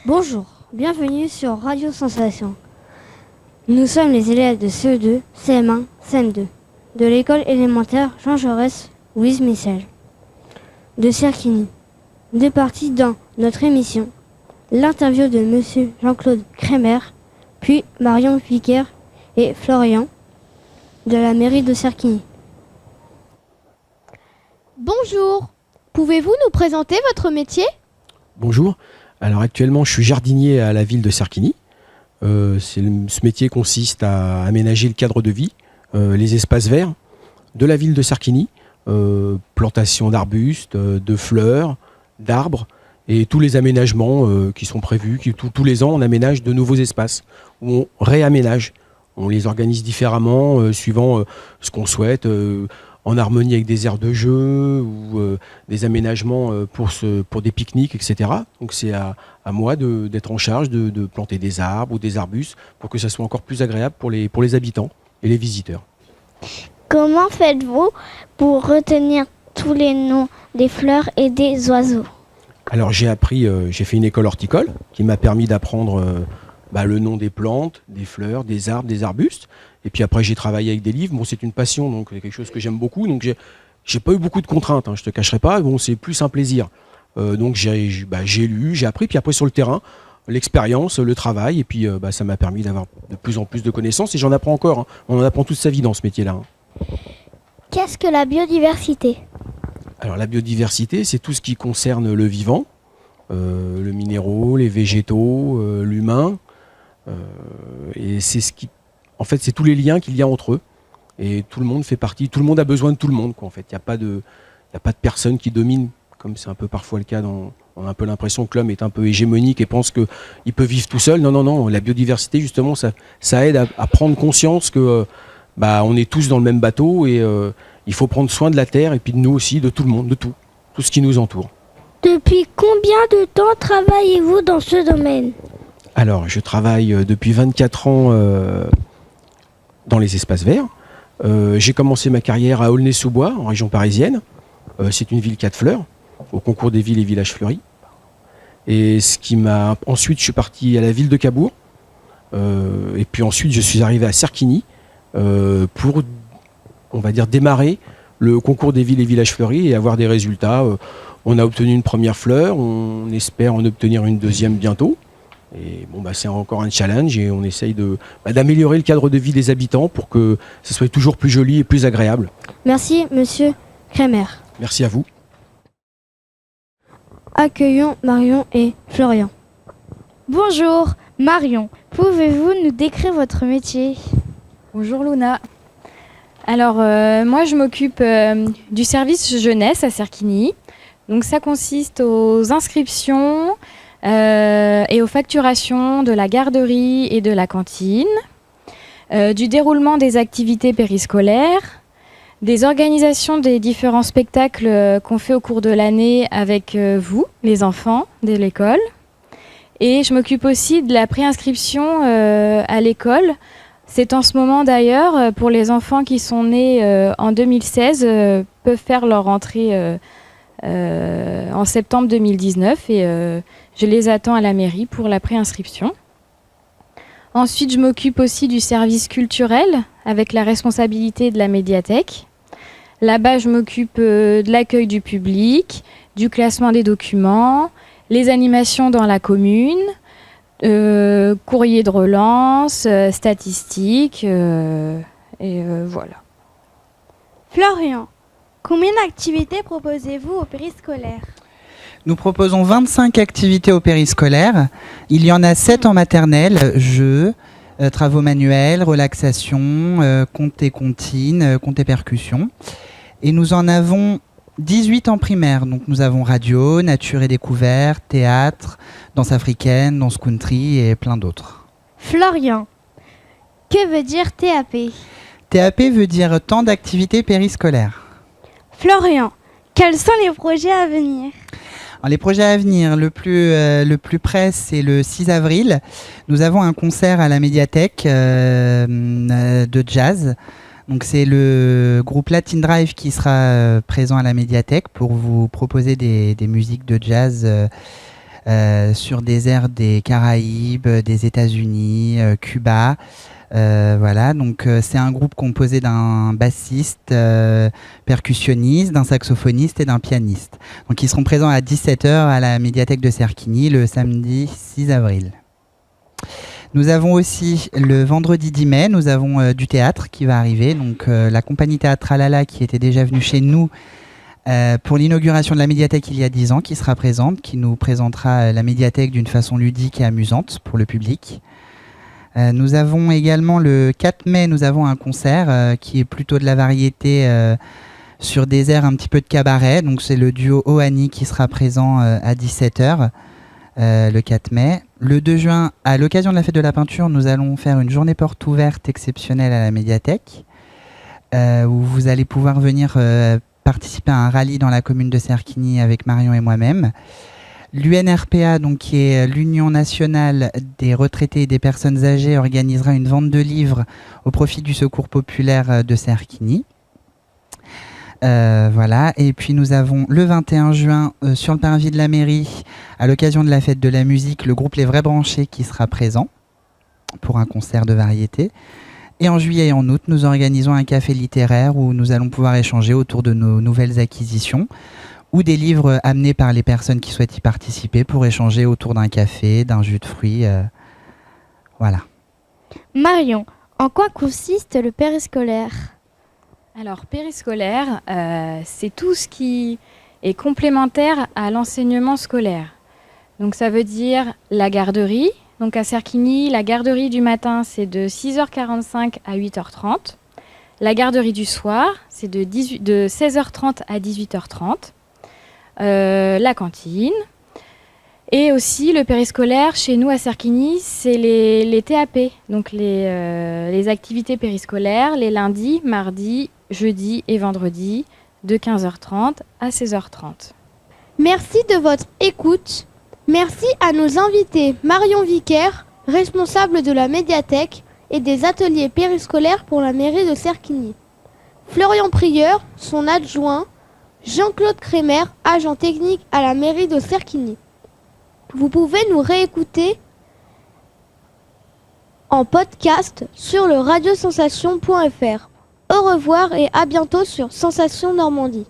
Bonjour, bienvenue sur Radio Sensation. Nous sommes les élèves de CE2, CM1, CM2 de l'école élémentaire Jean Jaurès Louise Michel de Cerquigny. Deux parties dans notre émission. L'interview de Monsieur Jean-Claude Crémer, puis Marion Piquer et Florian de la mairie de Cerquigny. Bonjour, pouvez-vous nous présenter votre métier ? Bonjour, alors actuellement je suis jardinier à la ville de Cerquigny. Ce métier consiste à aménager le cadre de vie, les espaces verts de la ville de Cerquigny, plantation d'arbustes, de fleurs, d'arbres et tous les aménagements qui sont prévus. Tous les ans on aménage de nouveaux espaces, où on réaménage. On les organise différemment suivant ce qu'on souhaite, en harmonie avec des aires de jeu ou des aménagements pour des pique-niques, etc. Donc c'est à moi d'être en charge de planter des arbres ou des arbustes pour que ça soit encore plus agréable pour les habitants et les visiteurs. Comment faites-vous pour retenir tous les noms des fleurs et des oiseaux ? Alors j'ai fait une école horticole qui m'a permis d'apprendre le nom des plantes, des fleurs, des arbres, des arbustes. Et puis après j'ai travaillé avec des livres. Bon, c'est une passion, donc c'est quelque chose que j'aime beaucoup. Donc j'ai pas eu beaucoup de contraintes, je te cacherai pas. Bon, c'est plus un plaisir. Donc j'ai lu, j'ai appris. Puis après sur le terrain, l'expérience, le travail. Et puis ça m'a permis d'avoir de plus en plus de connaissances. Et j'en apprends encore. On en apprend toute sa vie dans ce métier-là. Qu'est-ce que la biodiversité ? Alors la biodiversité, c'est tout ce qui concerne le vivant, le minéraux, les végétaux, l'humain. Et c'est c'est tous les liens qu'il y a entre eux. Et tout le monde fait partie, tout le monde a besoin de tout le monde, quoi, en fait. Il n'y a pas de personne qui domine, comme c'est un peu parfois le cas on a un peu l'impression que l'homme est un peu hégémonique et pense qu'il peut vivre tout seul. Non. La biodiversité, justement, ça aide à prendre conscience que on est tous dans le même bateau et il faut prendre soin de la terre et puis de nous aussi, de tout le monde, de tout ce qui nous entoure. Depuis combien de temps travaillez-vous dans ce domaine ? Alors, je travaille depuis 24 ans dans les espaces verts. J'ai commencé ma carrière à Aulnay-sous-Bois, en région parisienne. C'est une ville 4 fleurs, au concours des villes et villages fleuris. Et ensuite, je suis parti à la ville de Cabourg. Et puis ensuite, je suis arrivé à Cerquigny pour, on va dire, démarrer le concours des villes et villages fleuris et avoir des résultats. On a obtenu une première fleur, on espère en obtenir une deuxième bientôt. Et c'est encore un challenge et on essaye d'améliorer le cadre de vie des habitants pour que ce soit toujours plus joli et plus agréable. Merci Monsieur Crémer. Merci à vous. Accueillons Marion et Florian. Bonjour, Marion, pouvez-vous nous décrire votre métier ? Bonjour Luna. Alors moi je m'occupe du service jeunesse à Cerquigny. Donc ça consiste aux inscriptions et aux facturations de la garderie et de la cantine, du déroulement des activités périscolaires, des organisations des différents spectacles qu'on fait au cours de l'année avec vous, les enfants de l'école. Et je m'occupe aussi de la préinscription à l'école. C'est en ce moment d'ailleurs, pour les enfants qui sont nés en 2016, peuvent faire leur entrée en septembre 2019 et je les attends à la mairie pour la préinscription. Ensuite, je m'occupe aussi du service culturel avec la responsabilité de la médiathèque. Là-bas, je m'occupe de l'accueil du public, du classement des documents, les animations dans la commune, courrier de relance, statistiques, et voilà. Florian, combien d'activités proposez-vous au périscolaire ? Nous proposons 25 activités au périscolaire. Il y en a 7 en maternelle, jeux, travaux manuels, relaxation, contes et comptines, contes et percussions. Et nous en avons 18 en primaire. Donc nous avons radio, nature et découverte, théâtre, danse africaine, danse country et plein d'autres. Florian, que veut dire TAP ? TAP veut dire temps d'activité périscolaire. Florian, quels sont les projets à venir ? Alors, les projets à venir, le plus près, c'est le 6 avril. Nous avons un concert à la médiathèque de jazz. Donc, c'est le groupe Latin Drive qui sera présent à la médiathèque pour vous proposer des musiques de jazz sur des aires des Caraïbes, des États-Unis, Cuba. Voilà, donc c'est un groupe composé d'un bassiste, percussionniste, d'un saxophoniste et d'un pianiste. Donc ils seront présents à 17h à la médiathèque de Cerquigny le samedi 6 avril. Nous avons aussi le vendredi 10 mai, nous avons du théâtre qui va arriver. Donc la compagnie Théâtre Tralala qui était déjà venue chez nous pour l'inauguration de la médiathèque il y a 10 ans, qui sera présente, qui nous présentera la médiathèque d'une façon ludique et amusante pour le public. Nous avons également le 4 mai, nous avons un concert qui est plutôt de la variété sur des airs un petit peu de cabaret. Donc c'est le duo Ohani qui sera présent à 17h le 4 mai. Le 2 juin, à l'occasion de la fête de la peinture, nous allons faire une journée porte ouverte exceptionnelle à la médiathèque où vous allez pouvoir venir participer à un rallye dans la commune de Cerquigny avec Marion et moi-même. L'UNRPA, donc, qui est l'Union nationale des retraités et des personnes âgées, organisera une vente de livres au profit du Secours populaire de Cerquigny. Voilà. Et puis nous avons le 21 juin sur le parvis de la mairie, à l'occasion de la fête de la musique, le groupe Les Vrais Branchés qui sera présent pour un concert de variété. Et en juillet et en août, nous organisons un café littéraire où nous allons pouvoir échanger autour de nos nouvelles acquisitions ou des livres amenés par les personnes qui souhaitent y participer pour échanger autour d'un café, d'un jus de fruits. Voilà. Marion, en quoi consiste le périscolaire? Alors, périscolaire, c'est tout ce qui est complémentaire à l'enseignement scolaire. Donc, ça veut dire la garderie. Donc, à Cerquigny, la garderie du matin, c'est de 6h45 à 8h30. La garderie du soir, c'est de 16h30 à 18h30. La cantine. Et aussi, le périscolaire, chez nous à Cerquigny, c'est les TAP. Donc, les activités périscolaires, les lundis, mardis, jeudi et vendredi, de 15h30 à 16h30. Merci de votre écoute. Merci à nos invités Marion Vicaire, responsable de la médiathèque et des ateliers périscolaires pour la mairie de Cerquigny. Florian Prieur, son adjoint, Jean-Claude Crémer, agent technique à la mairie de Cerquigny. Vous pouvez nous réécouter en podcast sur le radiosensation.fr. Au revoir et à bientôt sur Sensation Normandie.